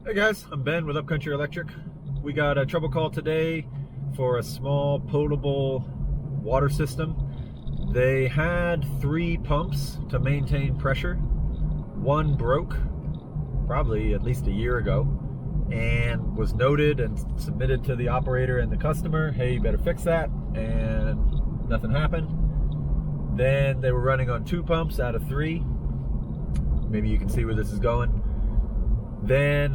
Hey guys, I'm Ben with Upcountry Electric. We got a trouble call today for a small potable water system. They had 3 pumps to maintain pressure. One broke probably at least a year ago and was noted and submitted to the operator and the customer, hey, you better fix that, and nothing happened. Then they were running on 2 pumps out of 3. Maybe you can see where this is going. Then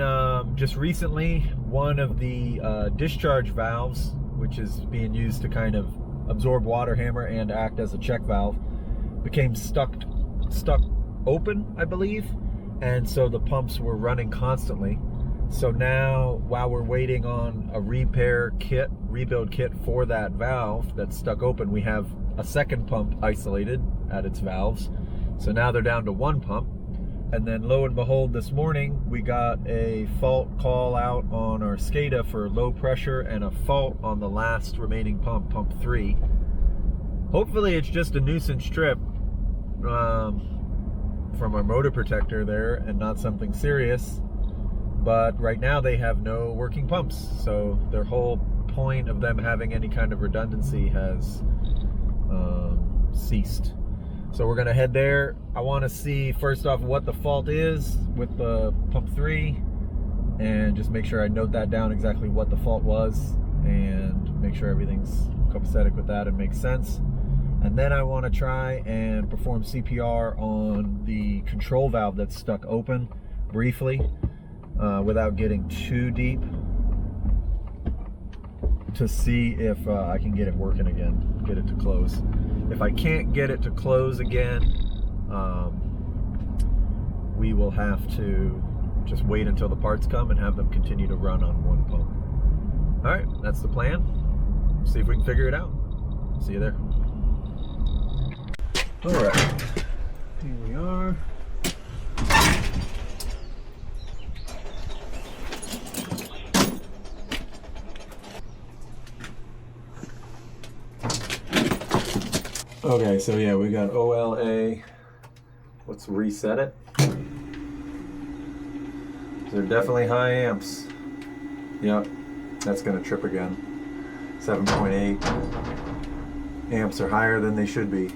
just recently, one of the discharge valves, which is being used to kind of absorb water hammer and act as a check valve, became stuck open, I believe, and so the pumps were running constantly. So now, while we're waiting on a rebuild kit for that valve that's stuck open, we have a second pump isolated at its valves. So now they're down to 1 pump. And then lo and behold, this morning we got a fault call out on our SCADA for low pressure and a fault on the last remaining pump, pump 3. Hopefully it's just a nuisance trip from our motor protector there and not something serious. But right now they have no working pumps, so their whole point of them having any kind of redundancy has ceased. So we're gonna head there. I wanna see first off what the fault is with the pump 3 and just make sure I note that down exactly what the fault was and make sure everything's copacetic with that and makes sense. And then I wanna try and perform CPR on the control valve that's stuck open briefly without getting too deep to see if I can get it working again, get it to close. If I can't get it to close again, we will have to just wait until the parts come and have them continue to run on 1 pump. All right, that's the plan. See if we can figure it out. See you there. All right, here we are. Okay, so yeah, we got OLA. Let's reset it. They're definitely high amps. Yep, that's gonna trip again. 7.8 amps are higher than they should be.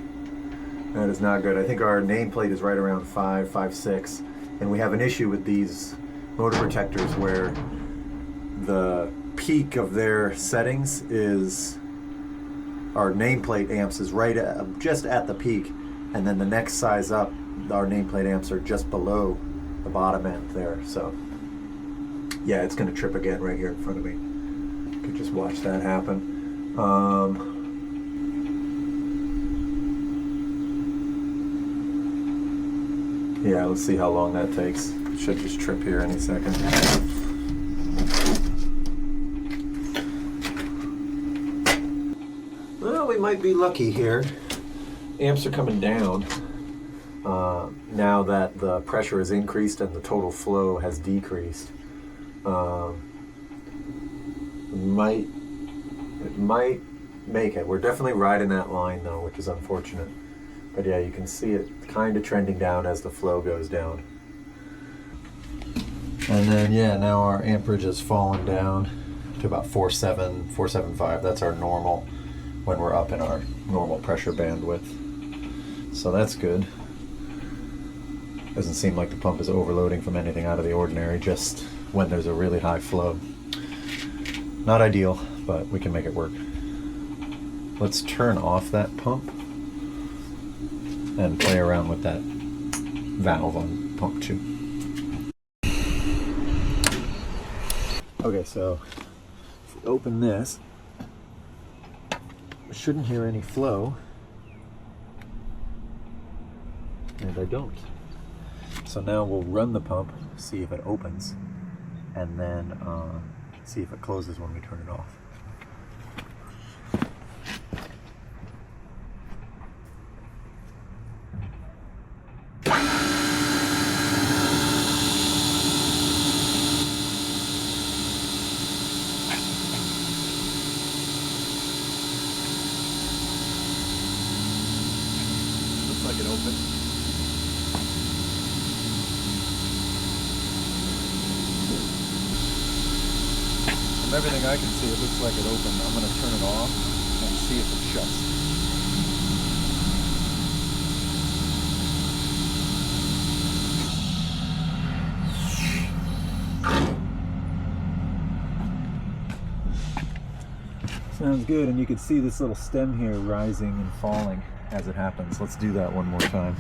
That is not good. I think our nameplate is right around 5.6, and we have an issue with these motor protectors where the peak of their settings is, our nameplate amps is right at, just at the peak, and then the next size up, our nameplate amps are just below the bottom end there. So yeah, it's gonna trip again right here in front of me. You could just watch that happen. Yeah, let's see how long that takes. It should just trip here any second. Well, we might be lucky here. Amps are coming down now that the pressure has increased and the total flow has decreased. It might make it. We're definitely riding that line though, which is unfortunate. But yeah, you can see it kind of trending down as the flow goes down. And then yeah, now our amperage has fallen down to about 4.7, 4.75. That's our normal when we're up in our normal pressure bandwidth. So that's good. Doesn't seem like the pump is overloading from anything out of the ordinary, just when there's a really high flow. Not ideal, but we can make it work. Let's turn off that pump and play around with that valve on pump 2. Okay, so if we open this, we shouldn't hear any flow, and I don't. So now we'll run the pump, see if it opens, and then see if it closes when we turn it off. Looks like it opened. From everything I can see, it looks like it opened. I'm going to turn it off and see if it shuts. Sounds good, and you can see this little stem here rising and falling as it happens. Let's do that one more time.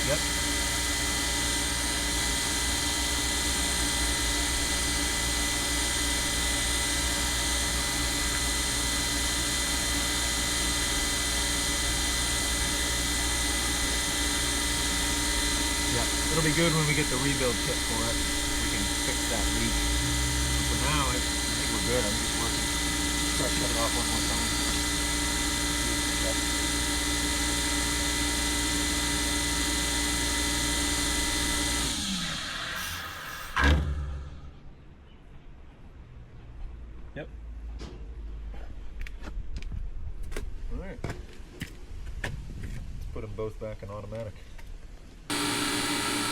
Yep. Yeah, it'll be good when we get the rebuild kit for it. We can fix that leak. For now, I think we're good. I'm just working. Try to shut it off one more time. Yep. All right. Let's put them both back in automatic.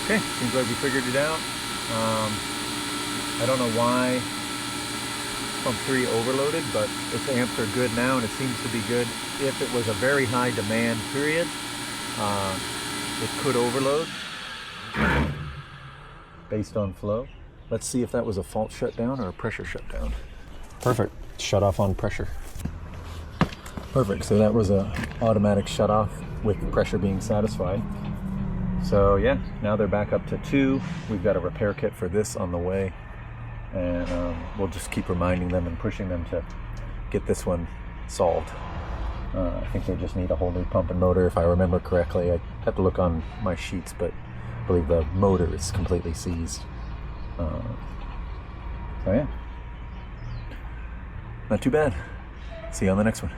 Okay, seems like we figured it out. I don't know why pump 3 overloaded, but its amps are good now, and it seems to be good. If it was a very high demand period, it could overload based on flow. Let's see if that was a fault shutdown or a pressure shutdown. Perfect, shut off on pressure. Perfect, so that was a automatic shut off with pressure being satisfied. So yeah, now they're back up to 2. We've got a repair kit for this on the way, and we'll just keep reminding them and pushing them to get this one solved. I think they just need a whole new pump and motor, if I remember correctly. I have to look on my sheets, but I believe the motor is completely seized. So yeah, not too bad. See you on the next one.